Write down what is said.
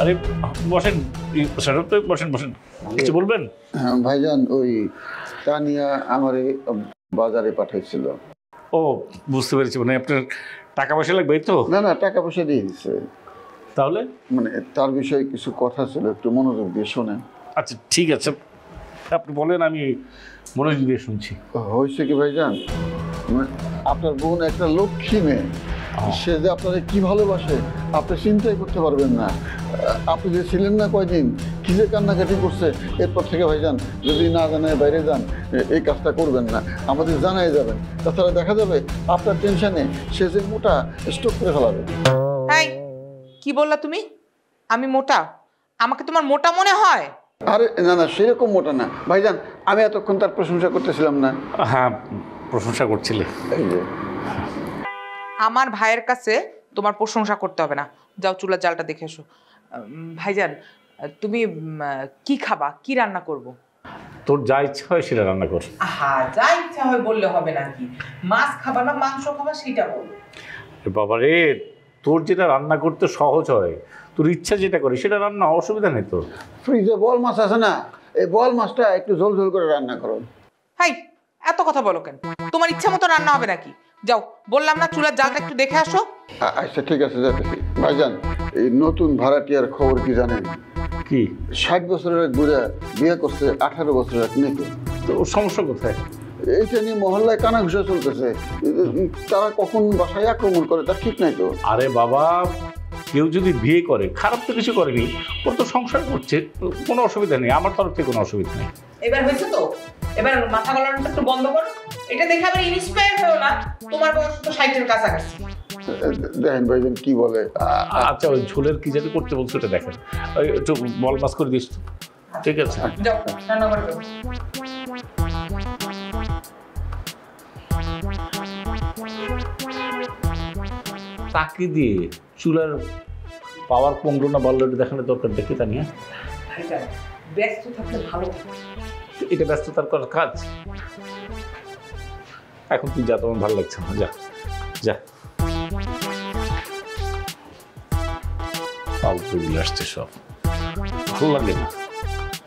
আরে বসেন স্যার, তো বসেন বসেন, কিছু বলবেন? ভাইজান ওই তানিয়া আমারে বাজারে পাঠাইছিল। ও বুঝতে পেরেছি, মানে আপনার টাকা পয়সা লাগবে এই তো? না না, টাকা পয়সা দিয়ে দিচ্ছে। তাহলে মানে তার বিষয়ে কিছু কথা ছিল, একটু মনোযোগ দিয়ে শোনেন। আচ্ছা ঠিক আছে, আপনি বলেন, আমি মনোযোগ দিয়ে শুনছি। হয়েছে কি ভাইজান, মানে আপনার বোন একটা লক্ষ্মী মেয়ে, সে যে আপনারা কি ভালোবাসে আপনি চিন্তাই করতে পারবেন না। আপনি যে ছিলেন না কয়দিন, কি যে কান্নাকাটি করছে, এরপর থেকে ভাইজান যদি না জানায় বাইরে যান এই কাজটা করবেন না, আমাদের জানাই যাবেন। তাছাড়া দেখা যাবে আপনার টেনশনে সে যে মোটা স্ট্রোক করে ফেলাবে। এই কি বললা তুমি? আমি মোটা? আমাকে তোমার মোটা মনে হয়? আরে না না, সেরকম মোটা না ভাইজান, আমি এতক্ষণ তার প্রশংসা করতেছিলাম না। হ্যাঁ, প্রশংসা করছিলে। এই যে আমার ভাইয়ের কাছে তোমার প্রশংসা করতে হবে না, যাও চুলার জালটা দেখে এসো। ভাইজান তুমি কি খাবা, কি রান্না করব? তোর যা ইচ্ছা হয় সেটা রান্না কর। হ্যাঁ, যা ইচ্ছা হয় বললে হবে নাকি? মাছ খাবা না মাংস খাবা সেটা বল। বাবা রে, তোর যেটা রান্না করতে সহজ হয়, তোর ইচ্ছা যেটা করে সেটা রান্না, অসুবিধা নেই তোর। ফ্রিজে বল মাছ আছে না, এই বল মাছটা একটু ঝোল ঝোল করে রান্না করো। হাই, এত কথা বলো কেন? তোমার ইচ্ছা মতো রান্না হবে নাকি? যাও, বললাম না চুলার জালটা একটু দেখে আসো। আচ্ছা ঠিক আছে, যাচ্ছি। ভাইজান এই নতুন ভাড়াটিয়ার খবর কি জানেন? কি? 60 বছরের এক বুড়া বিয়ে করছে 18 বছরের এক মেয়েকে। তো সমস্যা কোথায়? এইটা নিয়ে মহল্লায় কানাঘুষা চলতেছে, তারা কখন বাসায় আক্রমণ করে তার ঠিক নাই তো। আরে বাবা, কেউ যদি বিয়ে করে, খারাপ তো কিছু করেনি, ওর তো সংসার করছে, কোনো অসুবিধা নেই, আমার তরফ থেকে কোনো অসুবিধা নেই। এবার হয়েছে তো, এবার মাথা গলানোটা একটু বন্ধ করো। এটা দেখে আবার ইন্সপায়ার হয়েও না, তোমার বয়স তো 60-এর কাছাকাছি। দেখেন ভাইজান কি বলে। আচ্ছা, ওই ঝোলের কি জানি করতে বলছো ওটা দেখেন, ওই একটু বল মাছ করে দিস তো। ঠিক আছে, যাও রান্না করো। তাকে দিয়ে চুলার পাওয়ার কমলো না বাড়লো এটা দেখানোর দরকার, দেখি তা নিয়ে। ব্যস্ত থাকলে ভালো। এটা ব্যস্ততার করার কাজ? এখন তুই যা, তোমার ভালো লাগছে না, যা যা। ফালতু গুলো আসছে সব, ভালো লাগে না।